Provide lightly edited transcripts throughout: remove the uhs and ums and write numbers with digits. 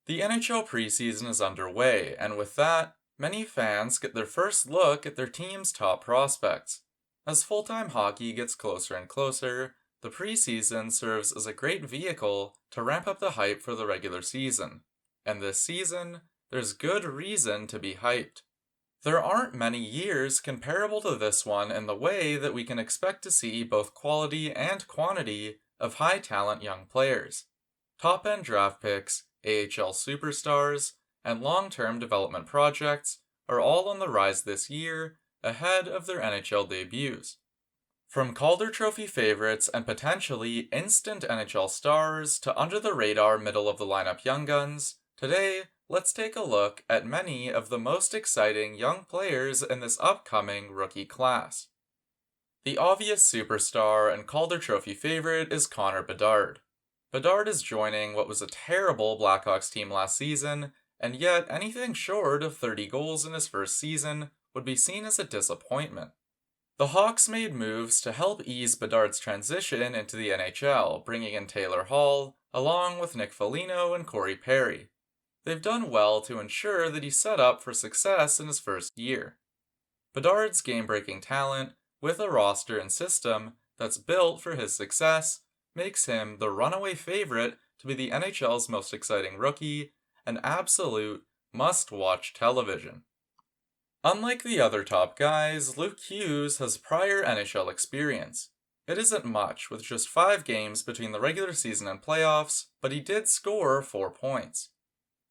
The NHL preseason is underway, and with that, many fans get their first look at their team's top prospects. As full-time hockey gets closer and closer, the preseason serves as a great vehicle to ramp up the hype for the regular season. And this season, there's good reason to be hyped. There aren't many years comparable to this one in the way that we can expect to see both quality and quantity of high talent young players. Top end draft picks, AHL superstars, and long term development projects are all on the rise this year ahead of their NHL debuts. From Calder Trophy favorites and potentially instant NHL stars to under the radar middle of the lineup young guns, today let's take a look at many of the most exciting young players in this upcoming rookie class. The obvious superstar and Calder Trophy favorite is Connor Bedard. Bedard is joining what was a terrible Blackhawks team last season, and yet anything short of 30 goals in his first season would be seen as a disappointment. The Hawks made moves to help ease Bedard's transition into the NHL, bringing in Taylor Hall, along with Nick Foligno and Corey Perry. They've done well to ensure that he's set up for success in his first year. Bedard's game-breaking talent, with a roster and system that's built for his success, makes him the runaway favorite to be the NHL's most exciting rookie, an absolute must-watch television. Unlike the other top guys, Luke Hughes has prior NHL experience. It isn't much, with just 5 games between the regular season and playoffs, but he did score 4 points.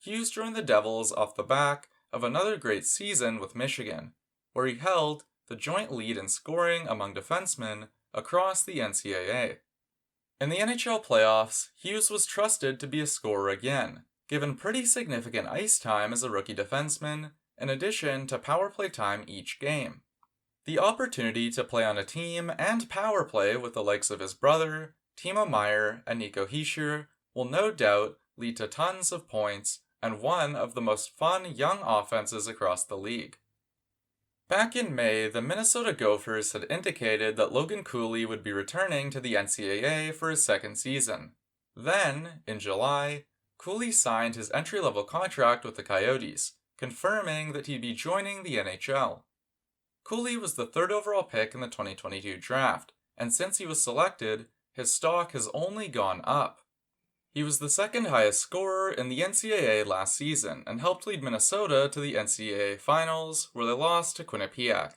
Hughes joined the Devils off the back of another great season with Michigan, where he held the joint lead in scoring among defensemen across the NCAA. In the NHL playoffs, Hughes was trusted to be a scorer again, given pretty significant ice time as a rookie defenseman, in addition to power play time each game. The opportunity to play on a team and power play with the likes of his brother, Timo Meier, and Nico Hischier will no doubt lead to tons of points and one of the most fun young offenses across the league. Back in May, the Minnesota Gophers had indicated that Logan Cooley would be returning to the NCAA for his second season. Then, in July, Cooley signed his entry-level contract with the Coyotes, confirming that he'd be joining the NHL. Cooley was the 3rd overall pick in the 2022 draft, and since he was selected, his stock has only gone up. He was the 2nd highest scorer in the NCAA last season and helped lead Minnesota to the NCAA Finals, where they lost to Quinnipiac.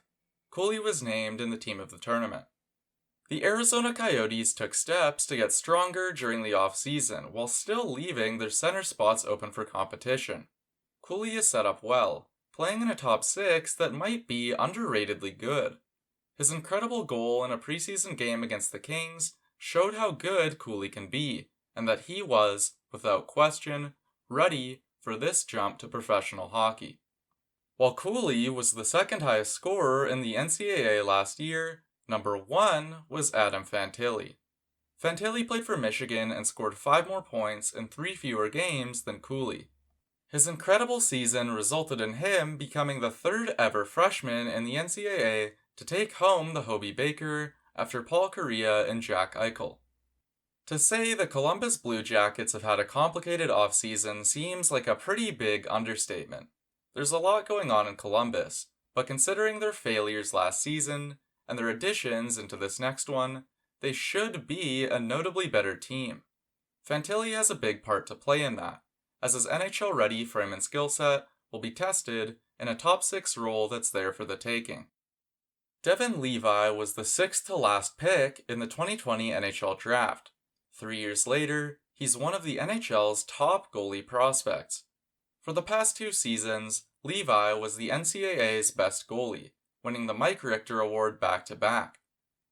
Cooley was named in the team of the tournament. The Arizona Coyotes took steps to get stronger during the offseason, while still leaving their center spots open for competition. Cooley is set up well, playing in a top 6 that might be underratedly good. His incredible goal in a preseason game against the Kings showed how good Cooley can be, and that he was, without question, ready for this jump to professional hockey. While Cooley was the 2nd highest scorer in the NCAA last year, number 1 was Adam Fantilli. Fantilli played for Michigan and scored 5 more points in 3 fewer games than Cooley. His incredible season resulted in him becoming the 3rd ever freshman in the NCAA to take home the Hobey Baker after Paul Kariya and Jack Eichel. To say the Columbus Blue Jackets have had a complicated offseason seems like a pretty big understatement. There's a lot going on in Columbus, but considering their failures last season and their additions into this next one, they should be a notably better team. Fantilli has a big part to play in that, as his NHL-ready frame and skill set will be tested in a top 6 role that's there for the taking. Devin Levi was the 6th to last pick in the 2020 NHL draft. 3 years later, he's one of the NHL's top goalie prospects. For the past 2 seasons, Levi was the NCAA's best goalie, winning the Mike Richter Award back-to-back.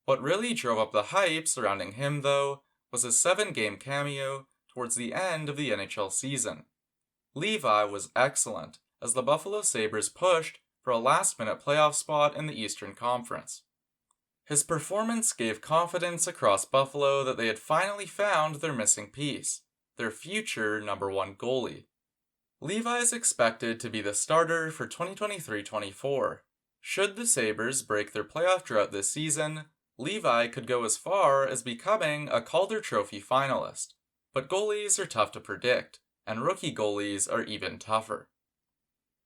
What really drove up the hype surrounding him, though, was his 7-game cameo towards the end of the NHL season. Levi was excellent, as the Buffalo Sabres pushed for a last-minute playoff spot in the Eastern Conference. His performance gave confidence across Buffalo that they had finally found their missing piece, their future number 1 goalie. Levi is expected to be the starter for 2023-24. Should the Sabres break their playoff drought this season, Levi could go as far as becoming a Calder Trophy finalist. But goalies are tough to predict, and rookie goalies are even tougher.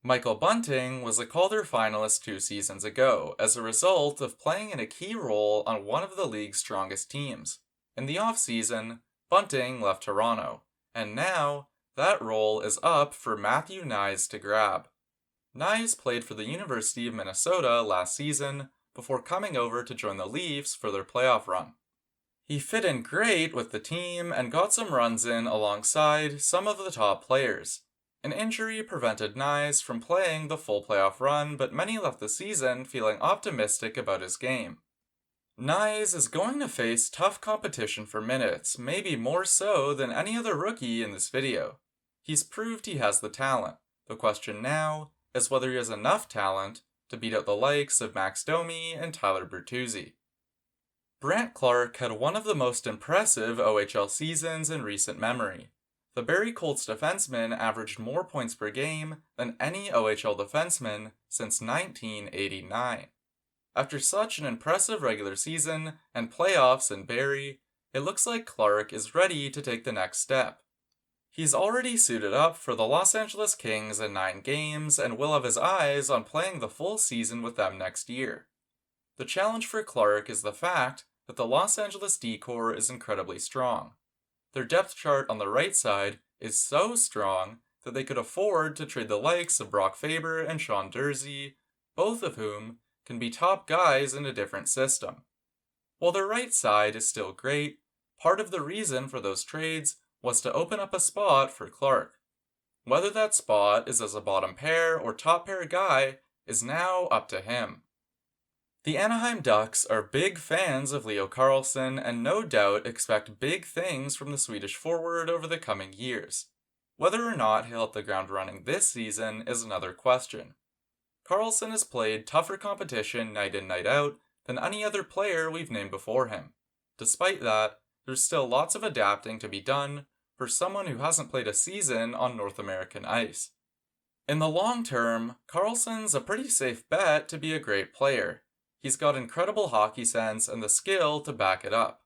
Michael Bunting was a Calder finalist 2 seasons ago as a result of playing in a key role on one of the league's strongest teams. In the offseason, Bunting left Toronto, and now that role is up for Matthew Knies to grab. Knies played for the University of Minnesota last season before coming over to join the Leafs for their playoff run. He fit in great with the team and got some runs in alongside some of the top players. An injury prevented Knies from playing the full playoff run, but many left the season feeling optimistic about his game. Knies is going to face tough competition for minutes, maybe more so than any other rookie in this video. He's proved he has the talent. The question now is whether he has enough talent to beat out the likes of Max Domi and Tyler Bertuzzi. Brandt Clarke had one of the most impressive OHL seasons in recent memory. The Barrie Colts defenseman averaged more points per game than any OHL defenseman since 1989. After such an impressive regular season and playoffs in Barrie, it looks like Clarke is ready to take the next step. He's already suited up for the Los Angeles Kings in 9 games and will have his eyes on playing the full season with them next year. The challenge for Clarke is the fact that the Los Angeles D-Corps is incredibly strong. Their depth chart on the right side is so strong that they could afford to trade the likes of Brock Faber and Sean Durzi, both of whom can be top guys in a different system. While their right side is still great, part of the reason for those trades was to open up a spot for Clarke. Whether that spot is as a bottom pair or top pair guy is now up to him. The Anaheim Ducks are big fans of Leo Carlsson and no doubt expect big things from the Swedish forward over the coming years. Whether or not he'll hit the ground running this season is another question. Carlsson has played tougher competition night in night out than any other player we've named before him. Despite that, there's still lots of adapting to be done for someone who hasn't played a season on North American ice. In the long term, Carlsson's a pretty safe bet to be a great player. He's got incredible hockey sense and the skill to back it up.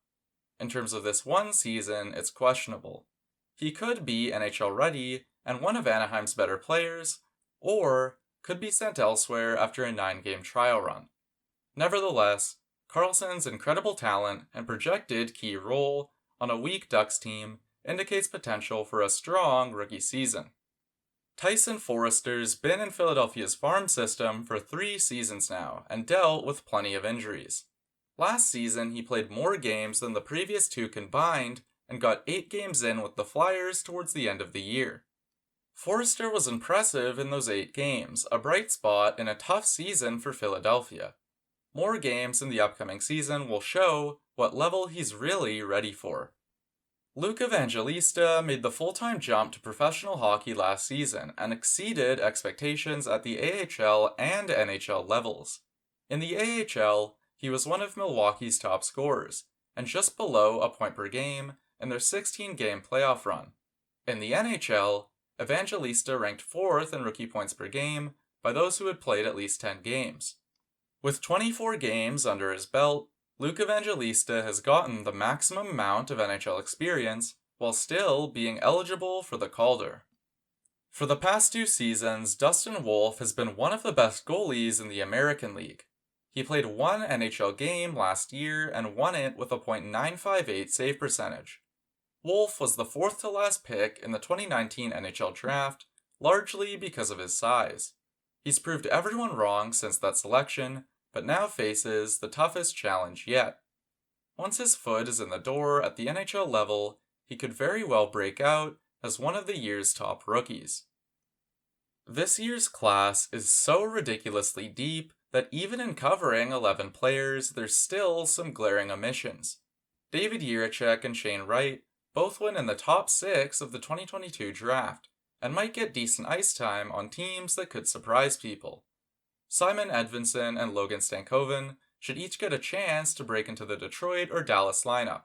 In terms of this one season, it's questionable. He could be NHL ready and one of Anaheim's better players, or could be sent elsewhere after a 9-game trial run. Nevertheless, Carlsson's incredible talent and projected key role on a weak Ducks team indicates potential for a strong rookie season. Tyson Forrester's been in Philadelphia's farm system for 3 seasons now and dealt with plenty of injuries. Last season, he played more games than the previous 2 combined and got 8 games in with the Flyers towards the end of the year. Forrester was impressive in those 8 games, a bright spot in a tough season for Philadelphia. More games in the upcoming season will show what level he's really ready for. Luke Evangelista made the full-time jump to professional hockey last season and exceeded expectations at the AHL and NHL levels. In the AHL, he was one of Milwaukee's top scorers, and just below a point per game in their 16-game playoff run. In the NHL, Evangelista ranked 4th in rookie points per game by those who had played at least 10 games. With 24 games under his belt, Luke Evangelista has gotten the maximum amount of NHL experience while still being eligible for the Calder. For the past 2 seasons, Dustin Wolf has been one of the best goalies in the American League. He played 1 NHL game last year and won it with a .958 save percentage. Wolf was the 4th to last pick in the 2019 NHL draft, largely because of his size. He's proved everyone wrong since that selection, but now faces the toughest challenge yet. Once his foot is in the door at the NHL level, he could very well break out as one of the year's top rookies. This year's class is so ridiculously deep that even in covering 11 players, there's still some glaring omissions. David Jiricek and Shane Wright both went in the top 6 of the 2022 draft, and might get decent ice time on teams that could surprise people. Simon Edvinsson and Logan Stankoven should each get a chance to break into the Detroit or Dallas lineup.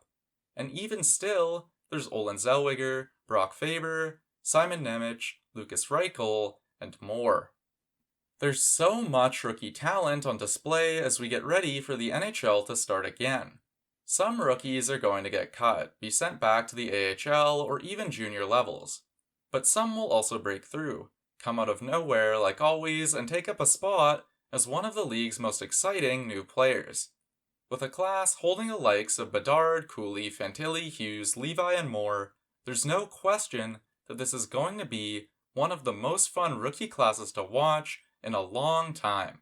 And even still, there's Olen Zellweger, Brock Faber, Simon Nemec, Lucas Reichel, and more. There's so much rookie talent on display as we get ready for the NHL to start again. Some rookies are going to get cut, be sent back to the AHL or even junior levels. But some will also break through, come out of nowhere like always, and take up a spot as one of the league's most exciting new players. With a class holding the likes of Bedard, Cooley, Fantilli, Hughes, Levi, and more, there's no question that this is going to be one of the most fun rookie classes to watch in a long time.